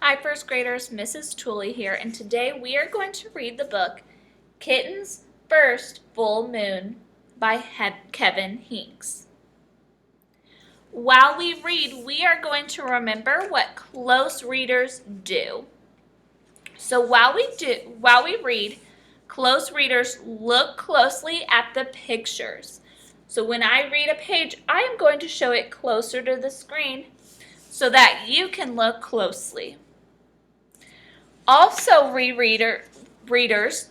Hi, first graders, Mrs. Tooley here, and today we are going to read the book Kitten's First Full Moon by Kevin Hinks. While we read, we are going to remember what close readers do. So while we read, close readers look closely at the pictures. So when I read a page, I am going to show it closer to the screen so that you can look closely. Also, readers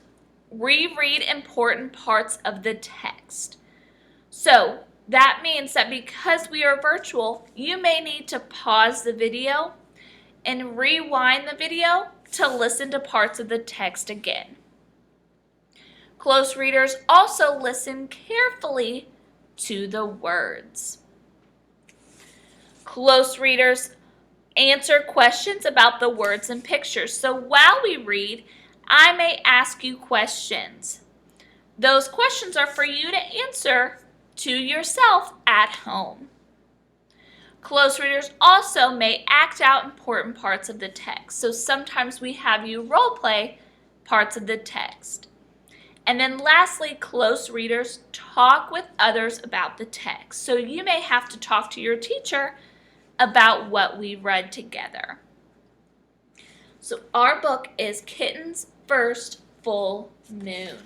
reread important parts of the text. So that means that because we are virtual, you may need to pause the video and rewind the video to listen to parts of the text again. Close readers also listen carefully to the words. Close readers answer questions about the words and pictures. So while we read, I may ask you questions. Those questions are for you to answer to yourself at home. Close readers also may act out important parts of the text. So sometimes we have you role play parts of the text. And then lastly, close readers talk with others about the text. So you may have to talk to your teacher about what we read together. So our book is Kitten's First Full Moon.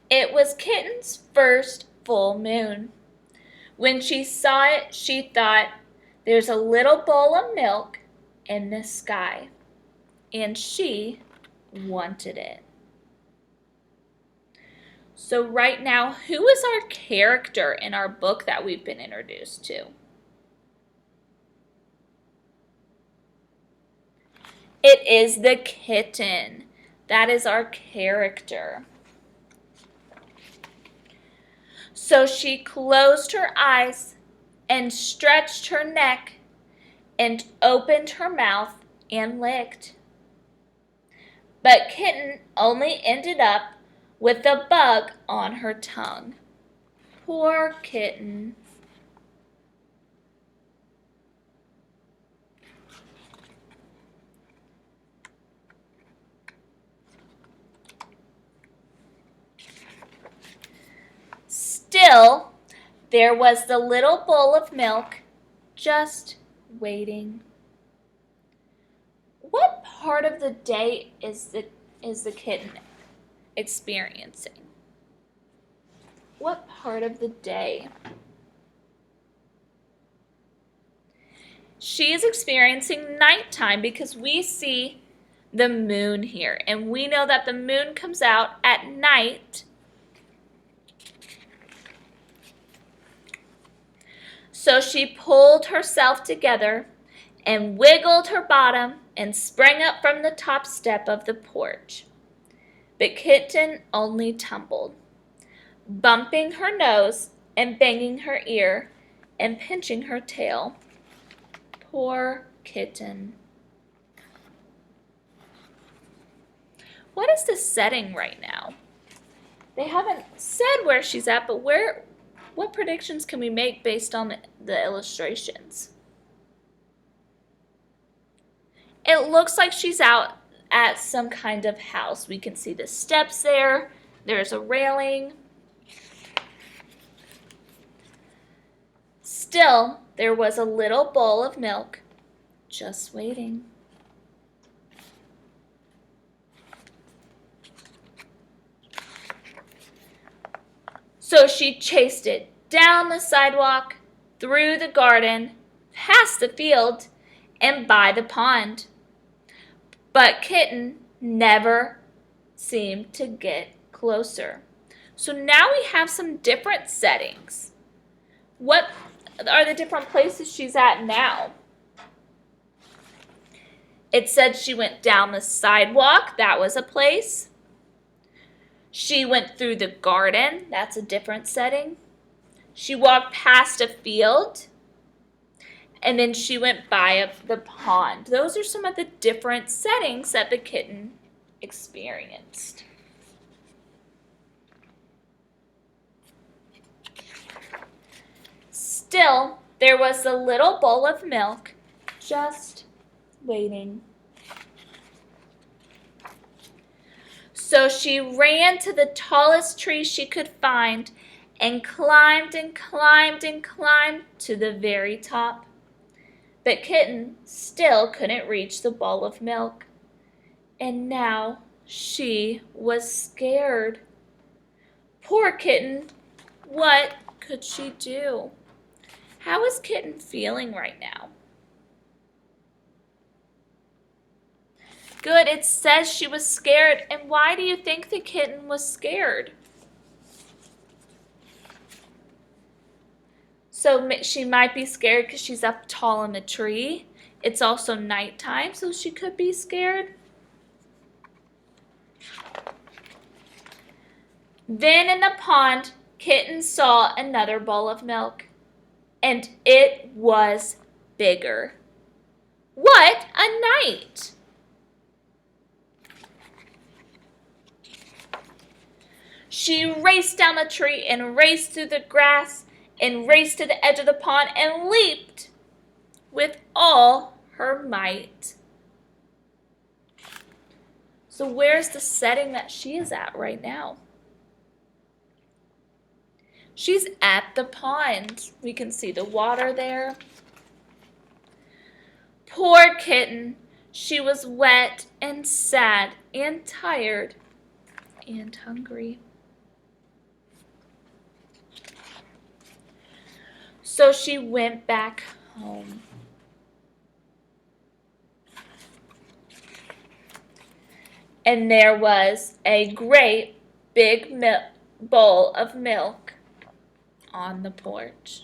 It was Kitten's first full moon. When she saw it, she thought, there's a little bowl of milk in the sky, and she wanted it. So right now, who is our character in our book that we've been introduced to? It is the kitten. That is our character. So she closed her eyes and stretched her neck and opened her mouth and licked. But Kitten only ended up with a bug on her tongue. Poor Kitten. Still, there was the little bowl of milk just waiting. What part of the day is the kitten experiencing? What part of the day? She is experiencing nighttime because we see the moon here, and we know that the moon comes out at night. So she pulled herself together and wiggled her bottom and sprang up from the top step of the porch. But Kitten only tumbled, bumping her nose and banging her ear and pinching her tail. Poor Kitten. What is the setting right now? They haven't said where she's at, but what predictions can we make based on the illustrations? It looks like she's out at some kind of house. We can see the steps there. There's a railing. Still, there was a little bowl of milk just waiting. So she chased it down the sidewalk, through the garden, past the field, and by the pond. But Kitten never seemed to get closer. So now we have some different settings. What are the different places she's at now? It said she went down the sidewalk. That was a place. She went through the garden. That's a different setting. She walked past a field. And then she went by the pond. Those are some of the different settings that the kitten experienced. Still, there was a little bowl of milk, just waiting. So she ran to the tallest tree she could find and climbed and climbed and climbed to the very top. But Kitten still couldn't reach the bowl of milk. And now she was scared. Poor Kitten, what could she do? How is Kitten feeling right now? Good, it says she was scared. And why do you think the kitten was scared? So she might be scared because she's up tall in the tree. It's also nighttime, so she could be scared. Then in the pond, Kitten saw another bowl of milk, and it was bigger. What a night! She raced down the tree and raced through the grass and raced to the edge of the pond and leaped with all her might. So where's the setting that she is at right now? She's at the pond. We can see the water there. Poor Kitten. She was wet and sad and tired and hungry. So she went back home. And there was a great big bowl of milk on the porch.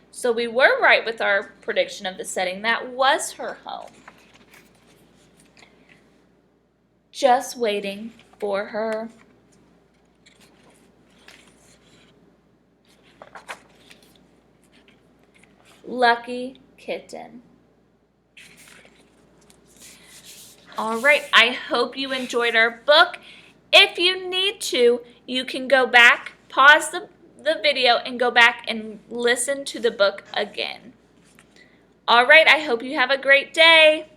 So we were right with our prediction of the setting. That was her home. Just waiting for her. Lucky Kitten. All right, I hope you enjoyed our book. If you need to, you can go back, pause the video, and go back and listen to the book again. All right, I hope you have a great day.